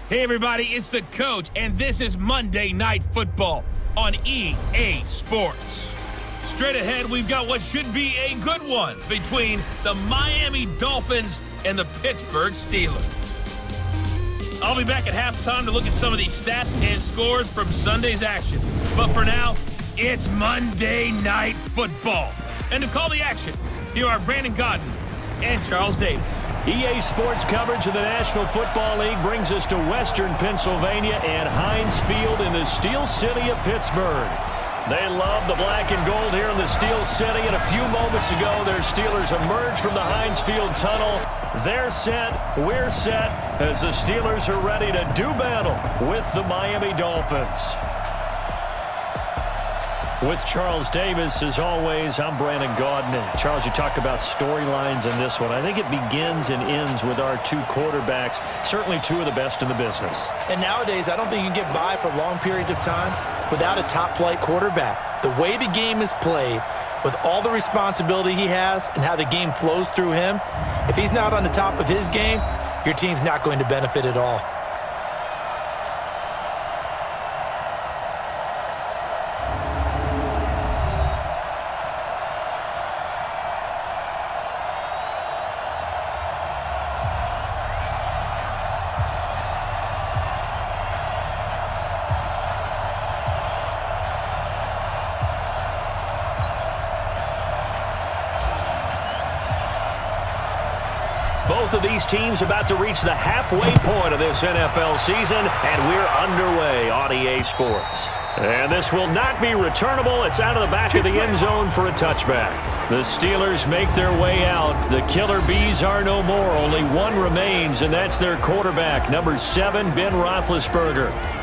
Hey everybody, it's the coach, and this is Monday Night Football on EA Sports. Straight ahead, we've got what should be a good one between the Miami Dolphins and the Pittsburgh Steelers. I'll be back at halftime to look at some of these stats and scores from Sunday's action. But for now, it's Monday Night Football. And to call the action, here are Brandon Godden and Charles Davis. EA Sports coverage of the National Football League brings us to Western Pennsylvania and Heinz Field in the Steel City of Pittsburgh. They love the black and gold here in the Steel City, and a few moments ago, their Steelers emerged from the Heinz Field tunnel. They're set, we're set, as the Steelers are ready to do battle with the Miami Dolphins. With Charles Davis, as always, I'm Brandon Godden. Charles, you talk about storylines in this one. I think it begins and ends with our two quarterbacks, certainly two of the best in the business. And nowadays, I don't think you can get by for long periods of time without a top-flight quarterback. The way the game is played, with all the responsibility he has and how the game flows through him, if he's not on the top of his game, your team's not going to benefit at all. Both of these teams about to reach the halfway point of this NFL season, and we're underway on EA Sports. And this will not be returnable. It's out of the back of the end zone for a touchback. The Steelers make their way out. The Killer Bees are no more. Only one remains, and that's their quarterback, number 7, Ben Roethlisberger.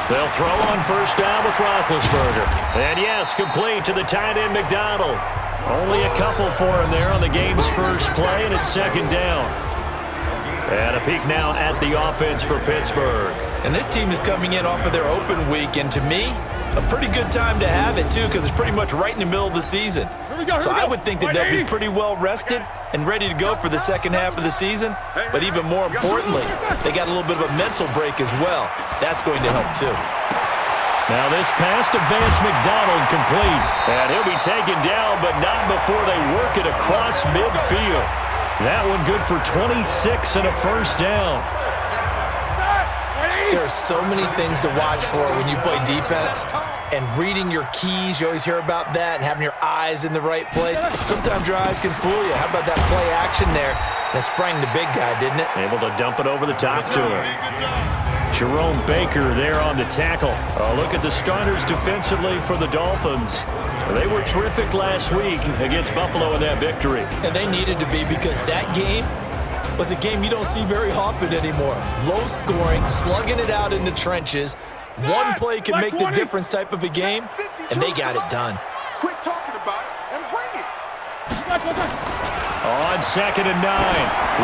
They'll throw on first down with Roethlisberger. And yes, complete to the tight end McDonald. Only a couple for him there on the game's first play, and it's second down. And a peek now at the offense for Pittsburgh. And this team is coming in off of their open week, and to me, a pretty good time to have it, too, because it's pretty much right in the middle of the season. So I would think that they'll be pretty well rested and ready to go for the second half of the season. But even more importantly, they got a little bit of a mental break as well. That's going to help, too. Now this pass to Vance McDonald complete. And he'll be taken down, but not before they work it across midfield. That one good for 26 and a first down. There are so many things to watch for when you play defense. And reading your keys, you always hear about that, and having your eyes in the right place. Sometimes your eyes can fool you. How about that play action there? And it sprang the big guy, didn't it? Able to dump it over the top to him. Jerome Baker there on the tackle. A look at the starters defensively for the Dolphins. They were terrific last week against Buffalo in that victory. And they needed to be, because that game was a game you don't see very often anymore. Low scoring, slugging it out in the trenches. One play can make the difference type of a game, and they got it done. Quit talking about it and bring it. On 2nd and 9,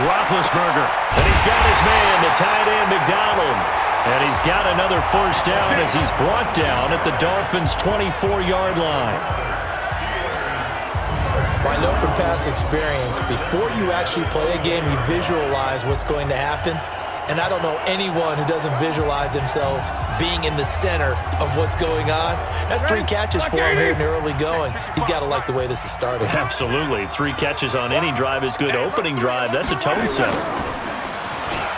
Roethlisberger. And he's got his man, the tight end McDonald. And he's got another first down as he's brought down at the Dolphins' 24-yard line. Well, I know from past experience, before you actually play a game, you visualize what's going to happen. And I don't know anyone who doesn't visualize themselves being in the center of what's going on. That's 3 catches for him here in the early going. He's got to like the way this is starting. Absolutely. 3 catches on any drive is good. Opening drive, that's a tone setter.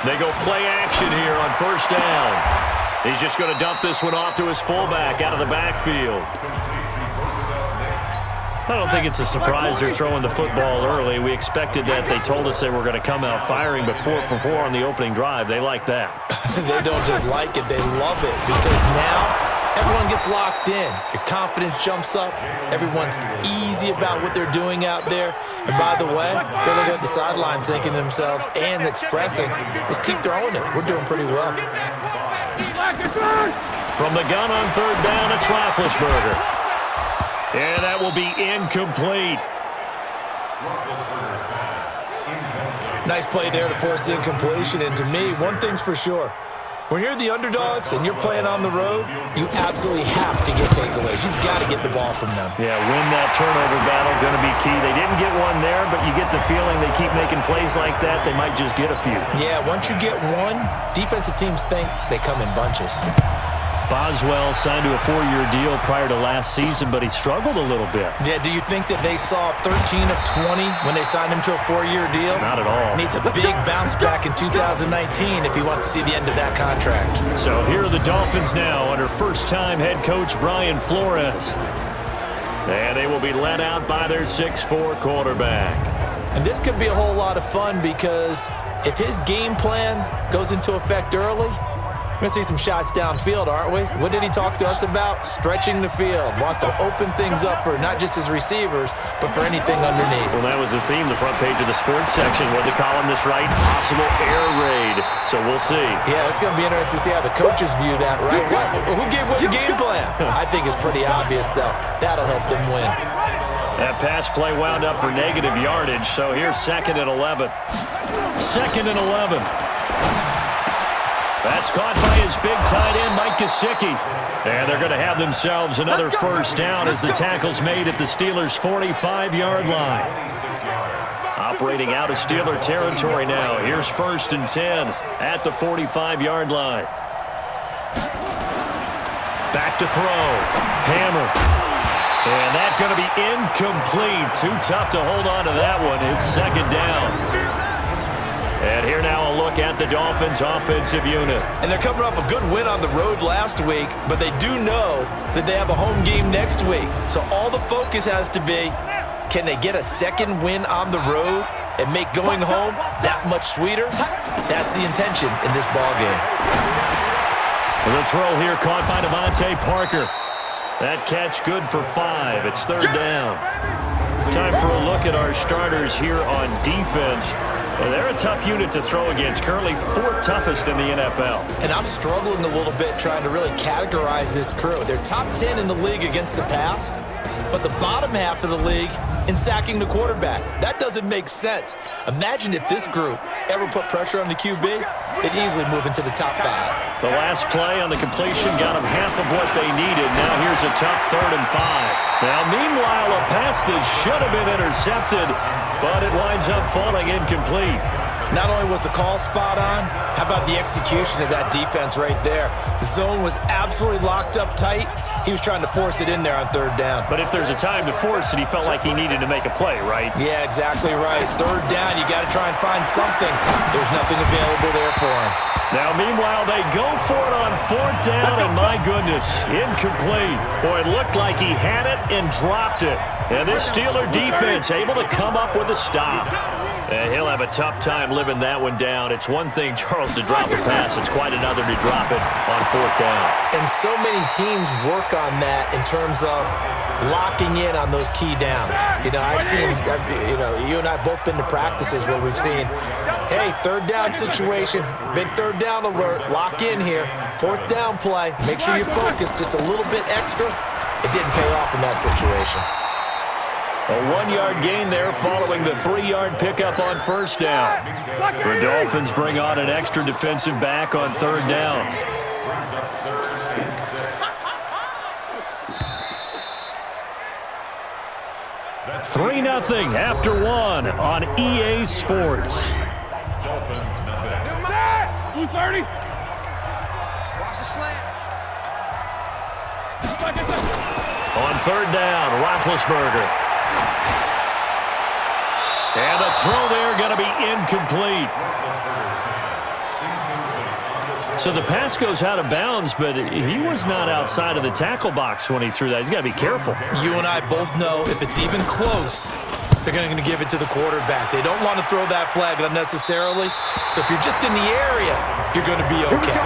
They go play action here on first down. He's just going to dump this one off to his fullback out of the backfield. I don't think it's a surprise they're throwing the football early. We expected that. They told us they were going to come out firing, but 4 for 4 on the opening drive. They like that. They don't just like it, they love it, because now everyone gets locked in. Your confidence jumps up. Everyone's easy about what they're doing out there. And by the way, they're looking at the sideline thinking to themselves and expressing, let's keep throwing it. We're doing pretty well. From the gun on third down, it's Roethlisberger. And that will be incomplete. Nice play there to force the incompletion. And to me, one thing's for sure. When you're the underdogs and you're playing on the road, you absolutely have to get takeaways. You've got to get the ball from them. Yeah, win that turnover battle, going to be key. They didn't get one there, but you get the feeling they keep making plays like that, they might just get a few. Yeah, once you get one, defensive teams think they come in bunches. Boswell signed to a 4-year deal prior to last season, but he struggled a little bit. Yeah, do you think that they saw 13 of 20 when they signed him to a 4-year deal? Not at all. Needs a big bounce back in 2019 if he wants to see the end of that contract. So here are the Dolphins now under first-time head coach Brian Flores. And they will be led out by their 6'4" quarterback. And this could be a whole lot of fun because if his game plan goes into effect early, we're going to see some shots downfield, aren't we? What did he talk to us about? Stretching the field. Wants to open things up for not just his receivers, but for anything underneath. Well, that was the theme, the front page of the sports section. What did the columnist write? Possible air raid. So we'll see. Yeah, it's going to be interesting to see how the coaches view that, right? Who gave what game plan? I think it's pretty obvious, though. That'll help them win. That pass play wound up for negative yardage, so here's 2nd and 11. 2nd and 11. That's caught by his big tight end, Mike Gesicki. And they're going to have themselves another first down as the tackle's made at the Steelers' 45-yard line. Operating out of Steeler territory now. Here's 1st and 10 at the 45-yard line. Back to throw. Hammer. And that's going to be incomplete. Too tough to hold on to that one. It's 2nd down. And here now a look at the Dolphins' offensive unit. And they're coming off a good win on the road last week, but they do know that they have a home game next week. So all the focus has to be, can they get a second win on the road and make going home that much sweeter? That's the intention in this ballgame. The throw here caught by Devontae Parker. That catch good for 5. It's 3rd down. Time for a look at our starters here on defense. And they're a tough unit to throw against, currently 4th toughest in the NFL. And I'm struggling a little bit trying to really categorize this crew. They're top 10 in the league against the pass, but the bottom half of the league in sacking the quarterback. That doesn't make sense. Imagine if this group ever put pressure on the QB, they'd easily move into the top 5. The last play on the completion got them half of what they needed. Now here's a tough 3rd and 5. Now, meanwhile, a pass that should have been intercepted, but it winds up falling incomplete. Not only was the call spot on, how about the execution of that defense right there? The zone was absolutely locked up tight. He was trying to force it in there on 3rd down. But if there's a time to force it, he felt like he needed to make a play, right? Yeah, exactly right. 3rd down, you got to try and find something. There's nothing available there for him. Now, meanwhile, they go for it on 4th down, and my goodness, incomplete. Boy, it looked like he had it and dropped it. And this Steeler defense able to come up with a stop. And he'll have a tough time living that one down. It's one thing, Charles, to drop a pass. It's quite another to drop it on 4th down. And so many teams work on that in terms of locking in on those key downs. You know, you and I both been to practices where we've seen, hey, 3rd down situation, big 3rd down alert, lock in here, 4th down play, make sure you focus just a little bit extra. It didn't pay off in that situation. A 1-yard gain there following the 3-yard pickup on 1st down. The Dolphins bring on an extra defensive back on 3rd down. Three 0 after 1 on EA Sports. 230. Watch the slant. On 3rd down, Roethlisberger. And the throw there going to be incomplete. So the pass goes out of bounds, but he was not outside of the tackle box when he threw that. He's got to be careful. You and I both know if it's even close, they're going to give it to the quarterback. They don't want to throw that flag unnecessarily. So if you're just in the area, you're going to be okay.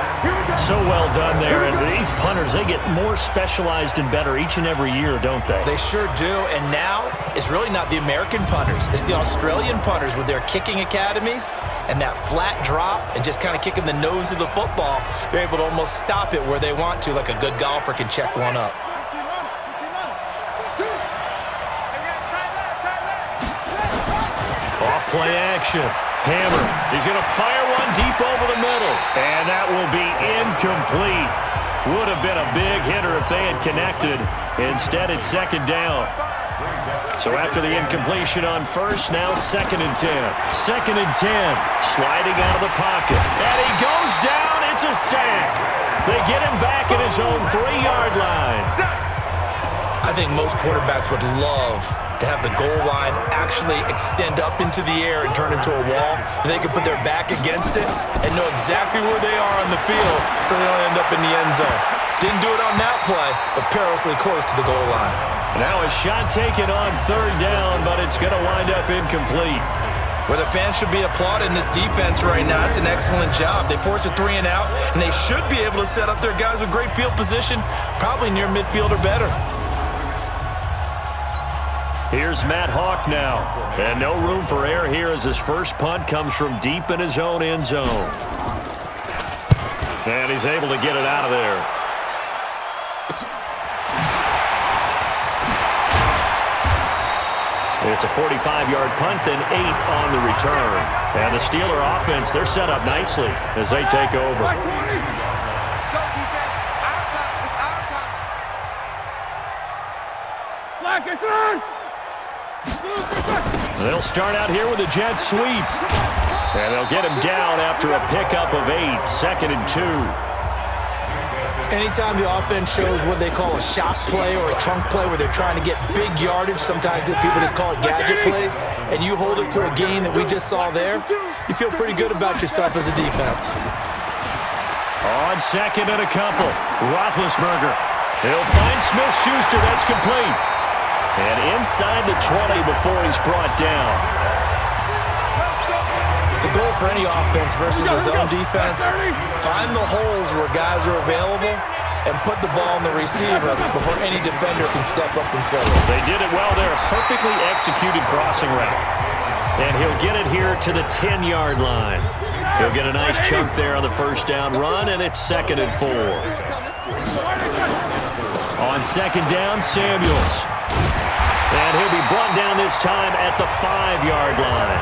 So well done there. And these punters, they get more specialized and better each and every year, don't they? They sure do. And now it's really not the American punters. It's the Australian punters with their kicking academies and that flat drop and just kind of kicking the nose of the football. They're able to almost stop it where they want to, like a good golfer can check one up. Off play action. Hammer. He's going to fire one deep over the middle. And that will be incomplete. Would have been a big hitter if they had connected. Instead, it's second down. So after the incompletion on first, now 2nd and 10. 2nd and 10. Sliding out of the pocket. And he goes down. It's a sack. They get him back at his own 3-yard line. I think most quarterbacks would love to have the goal line actually extend up into the air and turn into a wall. They can put their back against it and know exactly where they are on the field so they don't end up in the end zone. Didn't do it on that play, but perilously close to the goal line. Now a shot taken on 3rd down, but it's going to wind up incomplete. Where the fans should be applauding this defense right now. It's an excellent job. They force a 3 and out, and they should be able to set up their guys with great field position, probably near midfield or better. Here's Matt Hawk now. And no room for error here as his first punt comes from deep in his own end zone. And he's able to get it out of there. It's a 45-yard punt, then 8 on the return. And the Steeler offense, they're set up nicely as they take over. Let's go, defense. Our time. It's our time. Black is on. They'll start out here with a jet sweep. And they'll get him down after a pickup of 8, 2nd and 2. Anytime the offense shows what they call a shot play or a trunk play where they're trying to get big yardage, sometimes people just call it gadget plays, and you hold it to a gain that we just saw there, you feel pretty good about yourself as a defense. On 2nd and a couple, Roethlisberger. He'll find Smith-Schuster. That's complete. And inside the 20 before he's brought down. The goal for any offense versus his own defense, find the holes where guys are available and put the ball on the receiver before any defender can step up and fill it. They did it well there. A perfectly executed crossing route. And he'll get it here to the 10-yard line. He'll get a nice chunk there on the first down run, and it's 2nd and 4. On 2nd down, Samuels. And he'll be brought down this time at the 5-yard line.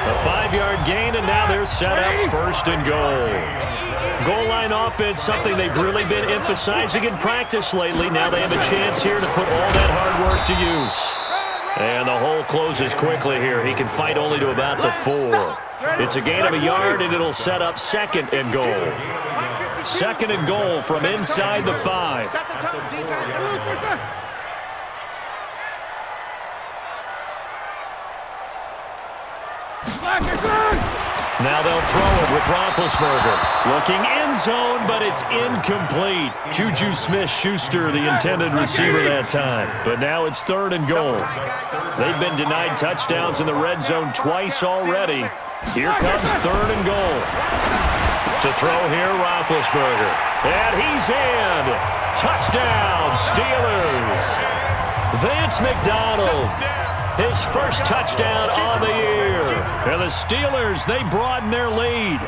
A 5-yard gain, and now they're set up 1st and goal. Goal line offense, something they've really been emphasizing in practice lately. Now they have a chance here to put all that hard work to use. And the hole closes quickly here. He can fight only to about the 4. It's a gain of a yard, and it'll set up 2nd and goal. 2nd and goal from inside the 5. Set the tone, defense. Now they'll throw it with Roethlisberger. Looking end zone, but it's incomplete. Juju Smith-Schuster, the intended receiver that time. But now it's 3rd and goal. They've been denied touchdowns in the red zone twice already. Here comes 3rd and goal. To throw here, Roethlisberger. And he's in. Touchdown, Steelers. Vance McDonald. His first touchdown on the year. And the Steelers, they broaden their lead.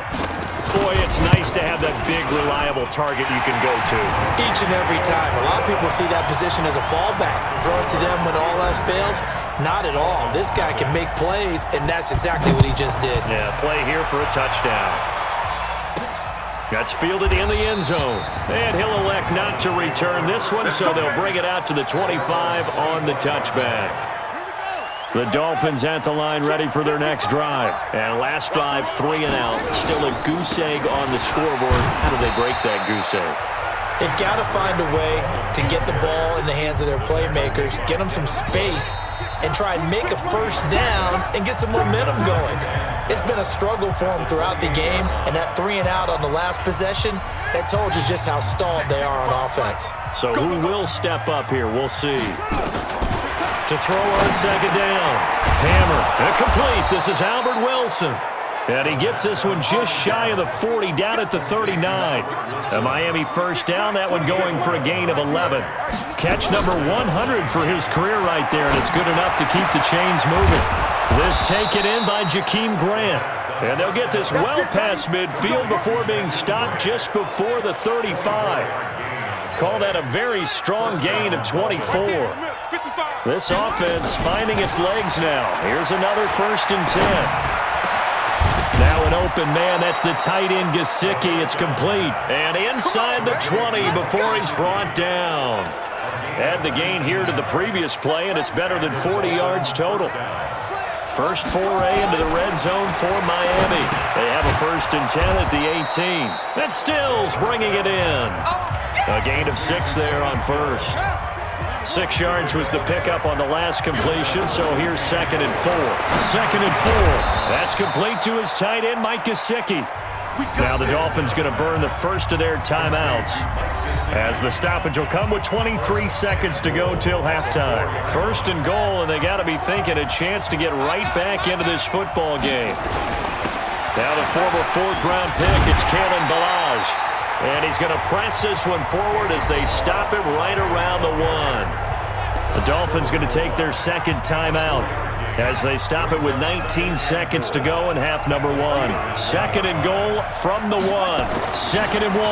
Boy, it's nice to have that big, reliable target you can go to. Each and every time. A lot of people see that position as a fallback. Throw it to them when all else fails. Not at all. This guy can make plays, and that's exactly what he just did. Yeah, play here for a touchdown. That's fielded in the end zone. And he'll elect not to return this one, so they'll bring it out to the 25 on the touchback. The Dolphins at the line ready for their next drive. And last drive, 3 and out. Still a goose egg on the scoreboard. How do they break that goose egg? They've got to find a way to get the ball in the hands of their playmakers, get them some space, and try and make a first down and get some momentum going. It's been a struggle for them throughout the game, and that 3 and out on the last possession, that told you just how stalled they are on offense. So who will step up here? We'll see. To throw on 2nd down. Hammer. Incomplete. This is Albert Wilson. And he gets this one just shy of the 40, down at the 39. A Miami first down, that one going for a gain of 11. Catch number 100 for his career right there, and it's good enough to keep the chains moving. This taken in by Jakeem Grant. And they'll get this well past midfield before being stopped just before the 35. Call that a very strong gain of 24. This offense finding its legs now. Here's another 1st and 10. open man. That's the tight end, Gesicki. It's complete. And inside the 20 before he's brought down. Add the gain here to the previous play, and it's better than 40 yards total. First foray into the red zone for Miami. They have a 1st and 10 at the 18. That's Stills bringing it in. A gain of 6 there on first. 6 yards was the pickup on the last completion, so here's 2nd and 4. 2nd and 4. That's complete to his tight end, Mike Gesicki. Now the Dolphins going to burn the first of their timeouts, as the stoppage will come with 23 seconds to go till halftime. 1st and goal, and they got to be thinking a chance to get right back into this football game. Now the former 4th-round pick, it's Kalen Ballage. And he's going to press this one forward as they stop him right around the 1. The Dolphins going to take their 2nd timeout as they stop it with 19 seconds to go in half number 1. 2nd and goal from the 1. 2nd and 1.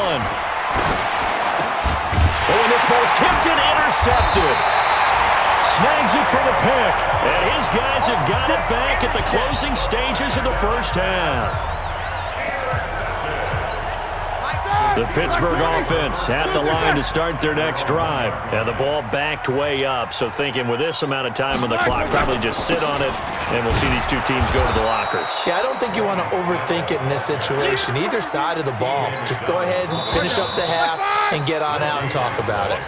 Oh, and this ball's tipped and intercepted. Snags it for the pick. And his guys have got it back at the closing stages of the first half. The Pittsburgh offense at the line to start their next drive. And the ball backed way up, so thinking with this amount of time on the clock, probably just sit on it, and we'll see these two teams go to the lockers. Yeah, I don't think you want to overthink it in this situation. Either side of the ball. Just go ahead and finish up the half and get on out and talk about it.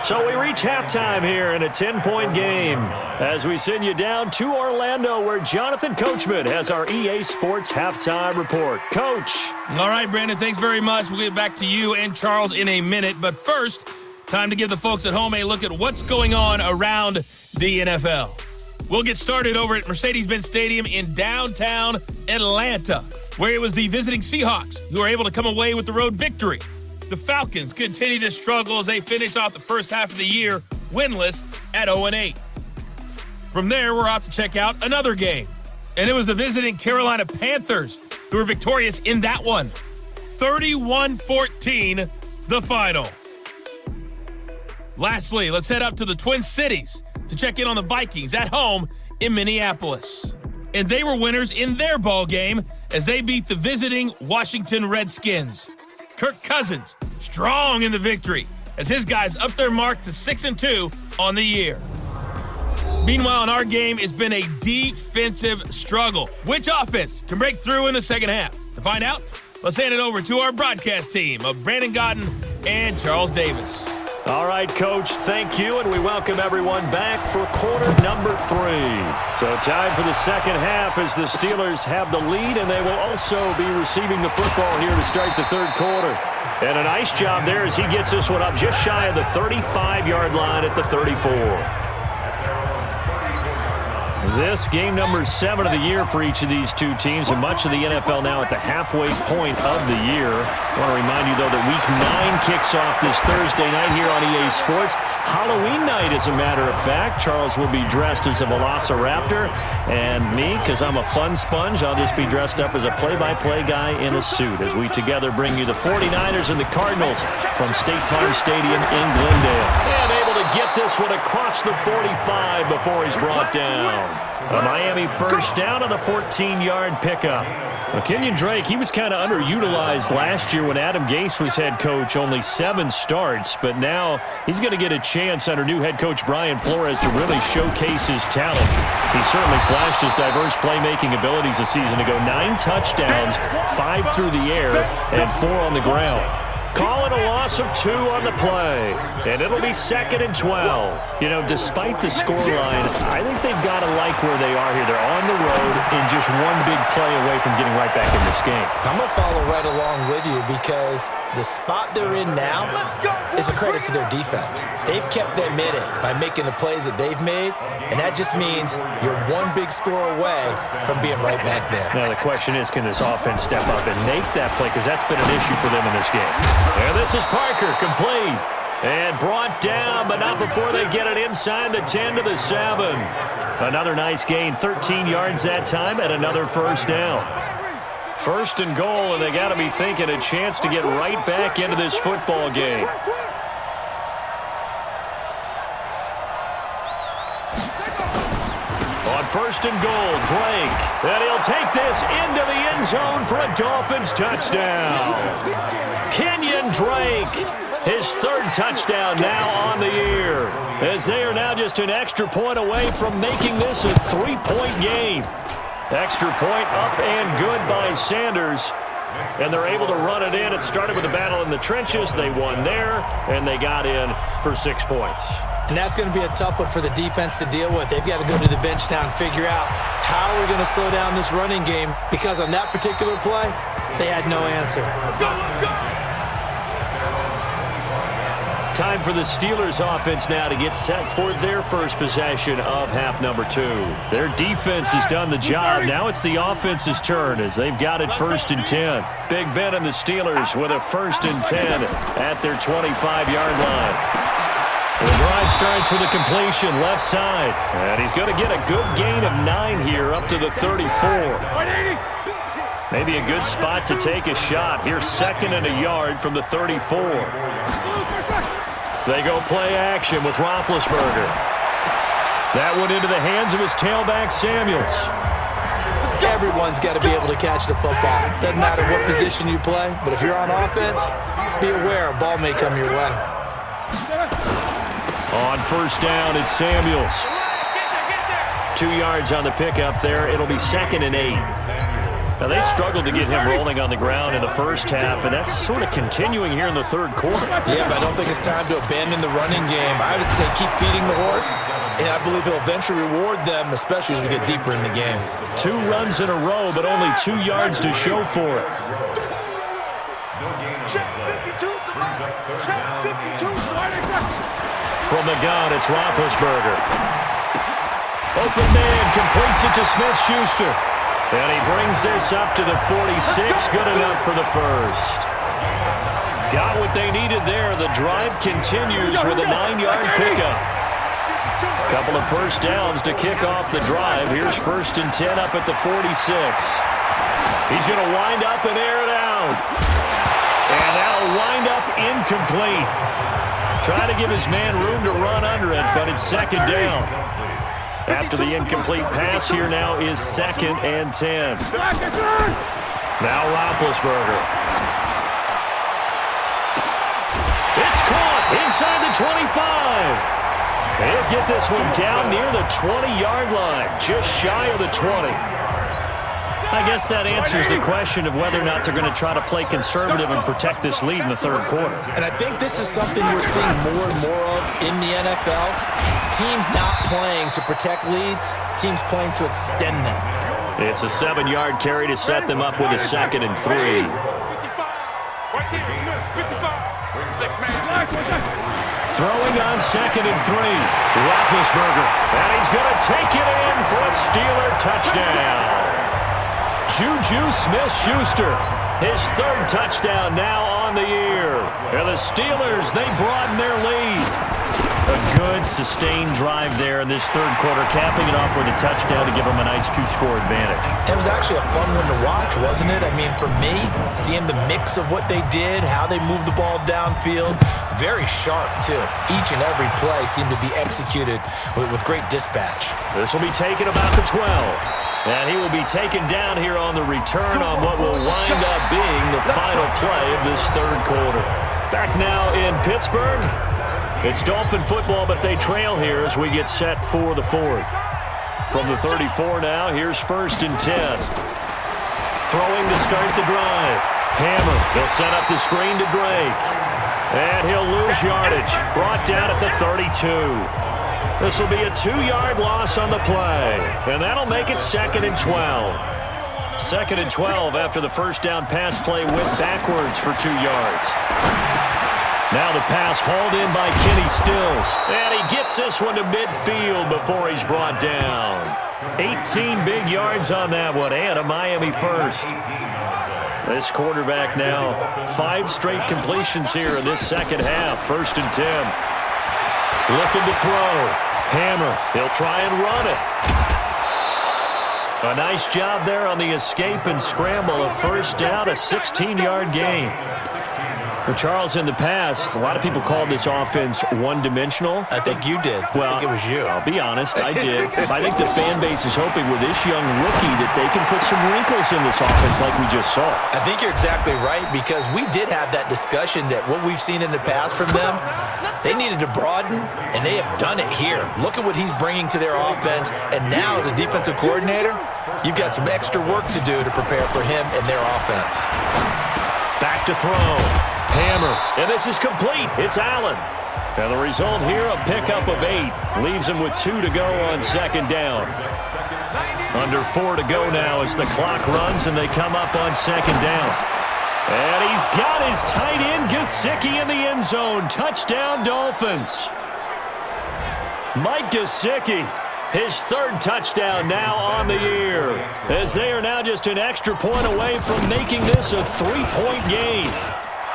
So we reach halftime here in a 10-point game as we send you down to Orlando, where Jonathan Coachman has our EA Sports halftime report. Coach. All right, Brandon, thanks very much. We'll get back to you and Charles in a minute. But first, time to give the folks at home a look at what's going on around the NFL. We'll get started over at Mercedes-Benz Stadium in downtown Atlanta, where it was the visiting Seahawks who were able to come away with the road victory. The Falcons continue to struggle as they finish off the first half of the year winless at 0-8. From there, we're off to check out another game. And it was the visiting Carolina Panthers who were victorious in that one. 31-14, the final. Lastly, let's head up to the Twin Cities to check in on the Vikings at home in Minneapolis. And they were winners in their ball game as they beat the visiting Washington Redskins. Kirk Cousins strong in the victory as his guys up their mark to 6-2 on the year. Meanwhile, in our game, it's been a defensive struggle. Which offense can break through in the second half? To find out, let's hand it over to our broadcast team of Brandon Godden and Charles Davis. All right, Coach, thank you, and we welcome everyone back for quarter number 3. So time for the second half as the Steelers have the lead, and they will also be receiving the football here to start the third quarter. And a nice job there as he gets this one up just shy of the 35-yard line at the 34. This game number 7 of the year for each of these two teams, and much of the NFL now at the halfway point of the year. I want to remind you, though, that Week 9 kicks off this Thursday night here on EA Sports. Halloween night, as a matter of fact. Charles will be dressed as a Velociraptor, and me, because I'm a fun sponge, I'll just be dressed up as a play-by-play guy in a suit as we together bring you the 49ers and the Cardinals from State Farm Stadium in Glendale. And able to get this one across the 45 before he's brought down. A Miami first down on the 14-yard pickup. Well, Kenyon Drake, he was kind of underutilized last year when Adam Gase was head coach. Only 7 starts, but now he's going to get a chance under new head coach Brian Flores to really showcase his talent. He certainly flashed his diverse playmaking abilities a season ago. 9 touchdowns, 5 through the air, and 4 on the ground. Call it a loss of 2 on the play, and it'll be 2nd and 12. You know, despite the scoreline, I think they've got to like where they are here. They're on the road and just one big play away from getting right back in this game. I'm going to follow right along with you because the spot they're in now is a credit to their defense. They've kept them in it by making the plays that they've made, and that just means you're one big score away from being right back there. Now, the question is, can this offense step up and make that play? Because that's been an issue for them in this game. And this is Parker, complete. And brought down, but not before they get it inside the 10 to the 7. Another nice gain, 13 yards that time, and another first down. First and goal, and they got to be thinking a chance to get right back into this football game. On first and goal, Drake. And he'll take this into the end zone for a Dolphins touchdown. Kenyon Drake, his third touchdown now on the year, as they are now just an extra point away from making this a 3-point game. Extra point up and good by Sanders. And they're able to run it in. It started with a battle in the trenches. They won there, and they got in for 6 points. And that's going to be a tough one for the defense to deal with. They've got to go to the bench now and figure out how we're going to slow down this running game, because on that particular play, they had no answer. Time for the Steelers offense now to get set for their first possession of half number 2. Their defense has done the job. Now it's the offense's turn as they've got it 1st and 10. Big Ben and the Steelers with a 1st and 10 at their 25-yard line. The drive starts with a completion left side. And he's going to get a good gain of 9 here up to the 34. Maybe a good spot to take a shot. Here's 2nd and a yard from the 34. They go play action with Roethlisberger. That one into the hands of his tailback, Samuels. Everyone's got to be able to catch the football. Doesn't matter what position you play, but if you're on offense, be aware a ball may come your way. On 1st down, it's Samuels. 2 yards on the pickup there. It'll be 2nd and 8. Now, they struggled to get him rolling on the ground in the first half, and that's sort of continuing here in the third quarter. Yeah, but I don't think it's time to abandon the running game. I would say keep feeding the horse, and I believe he'll eventually reward them, especially as we get deeper in the game. 2 runs in a row, but only 2 yards to show for it. Check 52 to line. Check 52 to line. From the gun, it's Roethlisberger. Open man completes it to Smith-Schuster. And he brings this up to the 46. Good enough for the first. Got what they needed there. The drive continues with a 9-yard pickup. Couple of first downs to kick off the drive. Here's 1st and 10 up at the 46. He's going to wind up and air it out. And that'll wind up incomplete. Trying to give his man room to run under it, but it's 2nd down. After the incomplete pass, here now is 2nd and 10. Now Roethlisberger. It's caught inside the 25. He'll get this one down near the 20-yard line, just shy of the 20. I guess that answers the question of whether or not they're going to try to play conservative and protect this lead in the third quarter. And I think this is something we're seeing more and more of in the NFL. Teams not playing to protect leads, teams playing to extend them. It's a 7-yard carry to set them up with a 2nd and 3. Throwing on 2nd and 3. Roethlisberger. And he's going to take it in for a Steeler touchdown. Juju Smith-Schuster, his 3rd touchdown now on the year. And the Steelers, they broaden their lead. A good, sustained drive there in this third quarter, capping it off with a touchdown to give them a nice 2-score advantage. It was actually a fun one to watch, wasn't it? I mean, for me, seeing the mix of what they did, how they moved the ball downfield, very sharp, too. Each and every play seemed to be executed with great dispatch. This will be taken about the 12. And he will be taken down here on the return on what will wind up being the final play of this third quarter. Back now in Pittsburgh. It's Dolphin football, but they trail here as we get set for the 4th. From the 34 now, here's 1st and 10. Throwing to start the drive. Hammer, he'll set up the screen to Drake. And he'll lose yardage. Brought down at the 32. This will be a 2-yard loss on the play. And that'll make it 2nd and 12. 2nd and 12 after the first down pass play went backwards for 2 yards. Now the pass hauled in by Kenny Stills. And he gets this one to midfield before he's brought down. 18 big yards on that one and a Miami first. This quarterback now 5 straight completions here in this second half. 1st and 10. Looking to throw. Hammer. He'll try and run it. A nice job there on the escape and scramble. A first down, a 16-yard gain. Well, Charles, in the past, a lot of people called this offense one-dimensional. I think you did. Well, I think it was you. I'll be honest, I did. I think the fan base is hoping with this young rookie that they can put some wrinkles in this offense like we just saw. I think you're exactly right, because we did have that discussion that what we've seen in the past from them, they needed to broaden, and they have done it here. Look at what he's bringing to their offense, and now as a defensive coordinator, you've got some extra work to do to prepare for him and their offense. Back to throw. Hammer. And this is complete. It's Allen. And the result here, a pickup of 8. Leaves him with 2 to go on second down. Under 4 to go now as the clock runs and they come up on second down. And he's got his tight end Gesicki in the end zone. Touchdown, Dolphins. Mike Gesicki, his 3rd touchdown now on the year, as they are now just an extra point away from making this a 3-point game.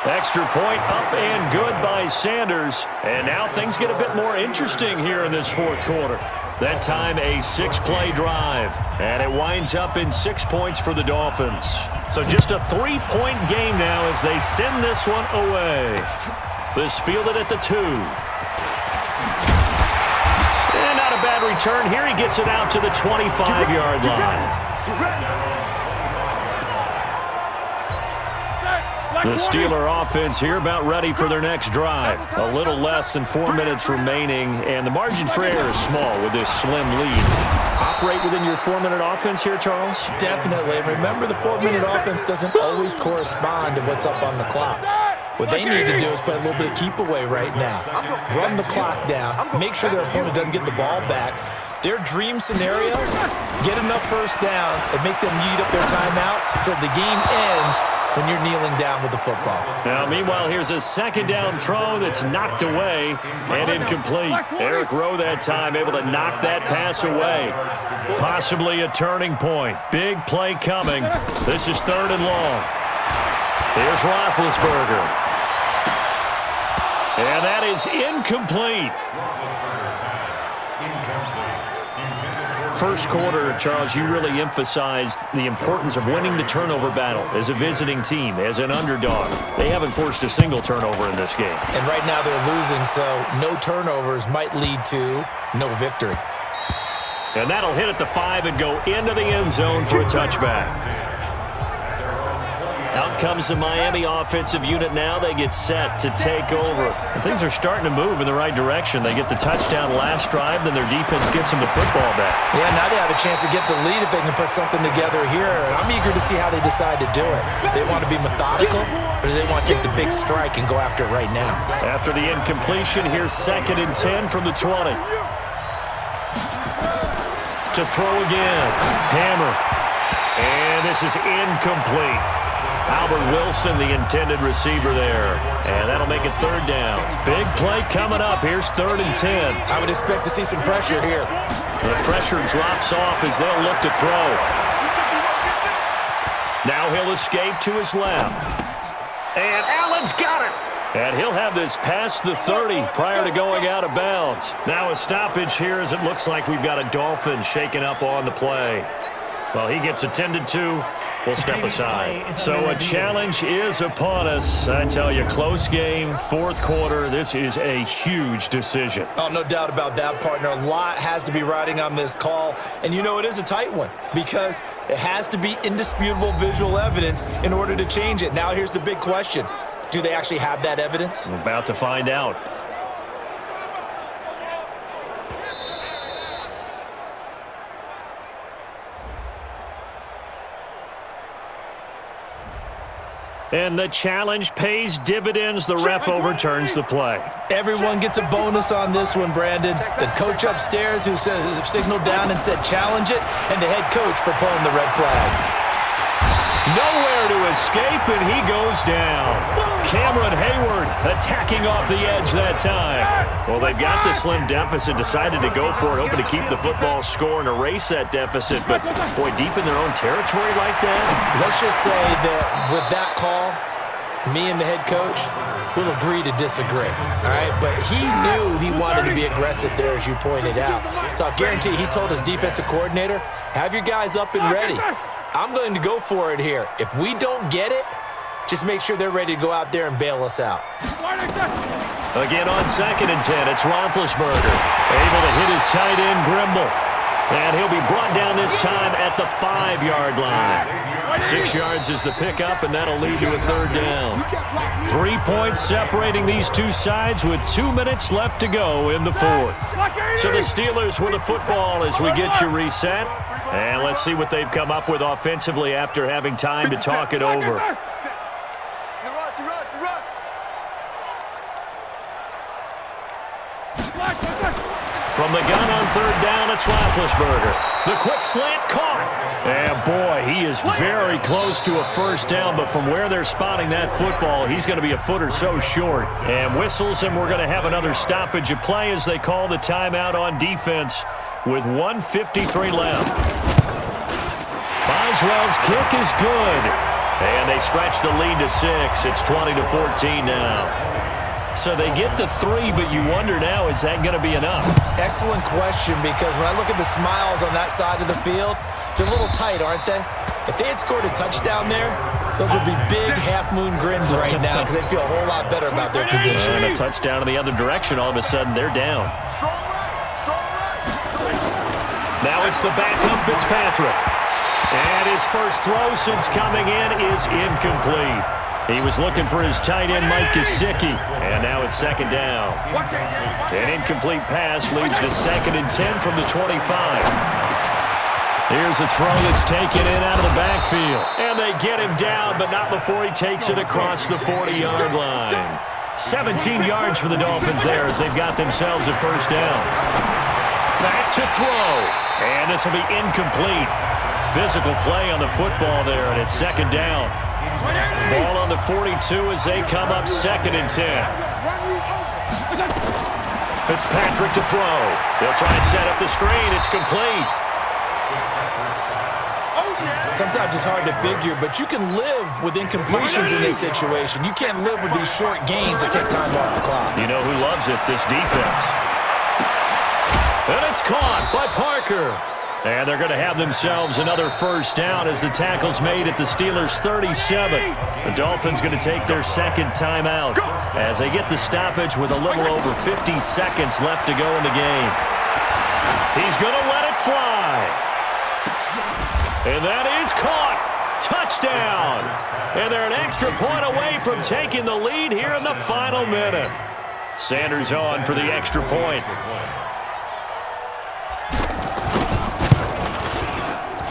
Extra point up and good by Sanders. And now things get a bit more interesting here in this 4th quarter. That time a 6-play drive. And it winds up in 6 points for the Dolphins. So just a 3-point game now as they send this one away. This fielded at the 2. And not a bad return here. He gets it out to the 25-yard line. The Steeler offense here about ready for their next drive. A little less than 4 minutes remaining, and the margin for error is small with this slim lead. Operate within your 4-minute offense here, Charles? Definitely. Remember, the 4-minute offense doesn't always correspond to what's up on the clock. What they need to do is play a little bit of keep away right now. Run the clock down. Make sure their opponent doesn't get the ball back. Their dream scenario, get enough first downs and make them eat up their timeouts so the game ends when you're kneeling down with the football. Now, meanwhile, here's a second down throw that's knocked away and incomplete. Eric Rowe that time able to knock that pass away. Possibly a turning point. Big play coming. This is 3rd and long. Here's Roethlisberger. And that is incomplete. First quarter, Charles, you really emphasized the importance of winning the turnover battle as a visiting team, as an underdog. They haven't forced a single turnover in this game. And right now they're losing, so no turnovers might lead to no victory. And that'll hit at the 5 and go into the end zone for a touchback. Out comes the Miami offensive unit now. They get set to take over. And things are starting to move in the right direction. They get the touchdown last drive, then their defense gets them the football back. Yeah, now they have a chance to get the lead if they can put something together here. And I'm eager to see how they decide to do it. Do they want to be methodical, or do they want to take the big strike and go after it right now? After the incompletion, here's 2nd and 10 from the 20. To throw again. Hammer. And this is incomplete. Albert Wilson, the intended receiver there. And that'll make it 3rd down. Big play coming up. Here's 3rd and 10. I would expect to see some pressure here. The pressure drops off as they'll look to throw. Now he'll escape to his left. And Allen's got it. And he'll have this past the 30 prior to going out of bounds. Now a stoppage here as it looks like we've got a Dolphin shaking up on the play. Well, he gets attended to. We'll step aside. So a challenge is upon us. I tell you, close game, 4th quarter. This is a huge decision. Oh, no doubt about that, partner. A lot has to be riding on this call. And you know it is a tight one because it has to be indisputable visual evidence in order to change it. Now here's the big question. Do they actually have that evidence? We're about to find out. And the challenge pays dividends. The ref overturns the play. Everyone gets a bonus on this one, Brandon. The coach upstairs who signaled down and said challenge it, and the head coach for pulling the red flag. Nowhere to escape, and he goes down. Cameron Hayward attacking off the edge that time. Well, they've got the slim deficit, decided to go for it, hoping to keep the football score and erase that deficit. But, boy, deep in their own territory like that. Let's just say that with that call, me and the head coach will agree to disagree, all right? But he knew he wanted to be aggressive there, as you pointed out. So I'll guarantee he told his defensive coordinator, have your guys up and ready. I'm going to go for it here. If we don't get it, Just make sure they're ready to go out there and bail us out. Again on 2nd and 10, it's Roethlisberger. Able to hit his tight end, Grimble. And he'll be brought down this time at the 5-yard line. 6 yards is the pickup, and that'll lead to a 3rd down. 3 points separating these two sides with 2 minutes left to go in the 4th. So the Steelers with the football as we get you reset. And let's see what they've come up with offensively after having time to talk it over. From the gun on 3rd down, it's Roethlisberger. The quick slant caught. And boy, he is very close to a 1st down, but from where they're spotting that football, he's going to be a foot or so short. And whistles, and we're going to have another stoppage of play as they call the timeout on defense with 1:53 left. Boswell's kick is good. And they stretch the lead to 6. It's 20-14 now. So they get the 3, but you wonder now, is that going to be enough? Excellent question, because when I look at the smiles on that side of the field, they're a little tight, aren't they? If they had scored a touchdown there, those would be big half-moon grins right now because they'd feel a whole lot better about their position. And a touchdown in the other direction, all of a sudden they're down. Now it's the backup Fitzpatrick. And his first throw since coming in is incomplete. He was looking for his tight end, Mike Gesicki, and now it's 2nd down. An incomplete pass leads to 2nd and 10 from the 25. Here's a throw that's taken in out of the backfield. And they get him down, but not before he takes it across the 40-yard line. 17 yards for the Dolphins there as they've got themselves a 1st down. Back to throw, and this will be incomplete. Physical play on the football there, and it's 2nd down. Ball on the 42 as they come up 2nd and 10. Fitzpatrick to throw. They'll try and set up the screen. It's complete. Sometimes it's hard to figure, but you can live with incompletions in this situation. You can't live with these short gains that take time off the clock. You know who loves it? This defense. And it's caught by Parker. And they're going to have themselves another 1st down as the tackle's made at the Steelers' 37. The Dolphins going to take their 2nd timeout as they get the stoppage with a little over 50 seconds left to go in the game. He's going to let it fly. And that is caught. Touchdown. And they're an extra point away from taking the lead here in the final minute. Sanders on for the extra point.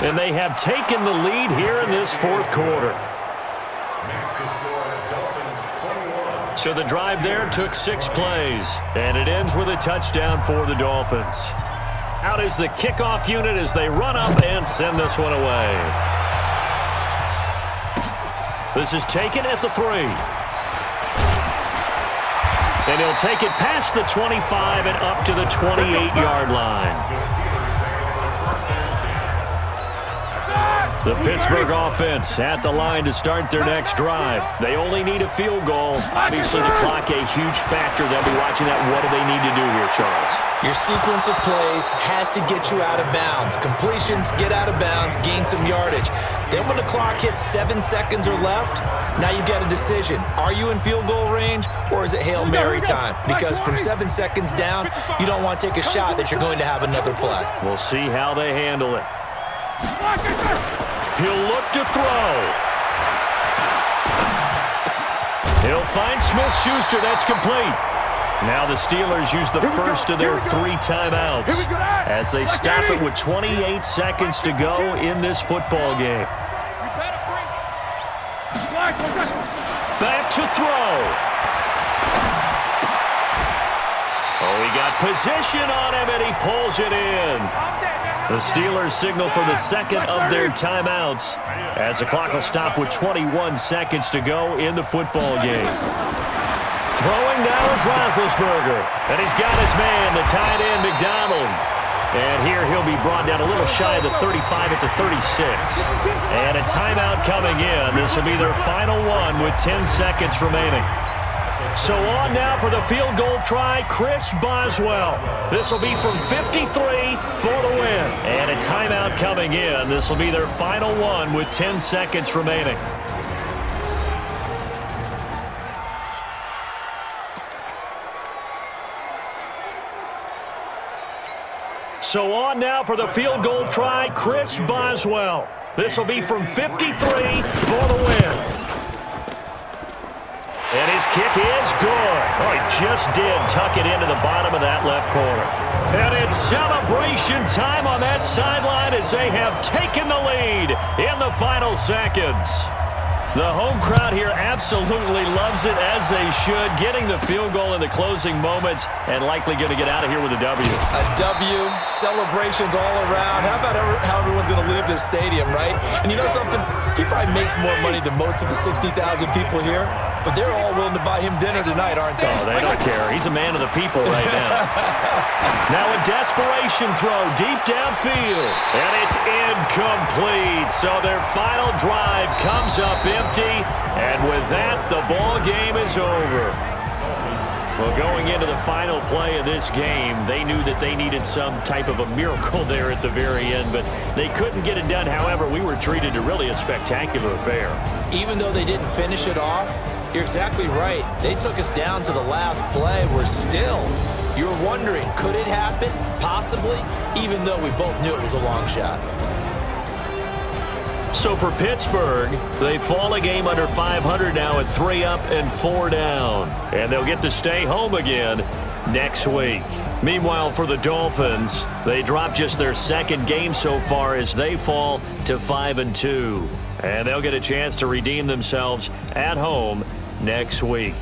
And they have taken the lead here in this 4th quarter. So the drive there took 6 plays, and it ends with a touchdown for the Dolphins. Out is the kickoff unit as they run up and send this one away. This is taken at the 3. And he'll take it past the 25 and up to the 28-yard line. The Pittsburgh offense at the line to start their next drive. They only need a field goal. Obviously, the clock a huge factor. They'll be watching that. What do they need to do here, Charles? Your sequence of plays has to get you out of bounds. Completions, get out of bounds, gain some yardage. Then when the clock hits 7 seconds or left, now you've got a decision. Are you in field goal range or is it Hail Mary time? Because from 7 seconds down, you don't want to take a shot that you're going to have another play. We'll see how they handle it. He'll look to throw. He'll find Smith-Schuster. That's complete. Now the Steelers use the first of their 3 timeouts as they stop it with 28 seconds to go in this football game. Back to throw. Oh, he got position on him, and he pulls it in. The Steelers signal for the 2nd of their timeouts as the clock will stop with 21 seconds to go in the football game. Throwing now is Roethlisberger, and he's got his man, the tight end, McDonald. And here he'll be brought down a little shy of the 35 at the 36. And a timeout coming in. This will be their final one with 10 seconds remaining. So on now for the field goal try, Chris Boswell. This will be from 53 for the win. And a timeout coming in. This will be their final one with 10 seconds remaining. So on now for the field goal try, Chris Boswell. This will be from 53 for the win. And his kick is good. Oh, he just did tuck it into the bottom of that left corner. And it's celebration time on that sideline as they have taken the lead in the final seconds. The home crowd here absolutely loves it, as they should, getting the field goal in the closing moments and likely going to get out of here with a W. A W, celebrations all around. How about how everyone's going to leave this stadium, right? And you know something? He probably makes more money than most of the 60,000 people here, but they're all willing to buy him dinner tonight, aren't they? Oh, they don't care. He's a man of the people right now. Now a desperation throw deep downfield, and it's incomplete. So their final drive comes up empty, and with that, the ball game is over. Well, going into the final play of this game, they knew that they needed some type of a miracle there at the very end, but they couldn't get it done. However, we were treated to really a spectacular affair. Even though they didn't finish it off, you're exactly right. They took us down to the last play. We're still, you're wondering, could it happen? Possibly, even though we both knew it was a long shot. So for Pittsburgh, they fall a game under 500 now at 3 up and 4 down. And they'll get to stay home again next week. Meanwhile, for the Dolphins, they drop just their second game so far as they fall to 5-2. And they'll get a chance to redeem themselves at home next week.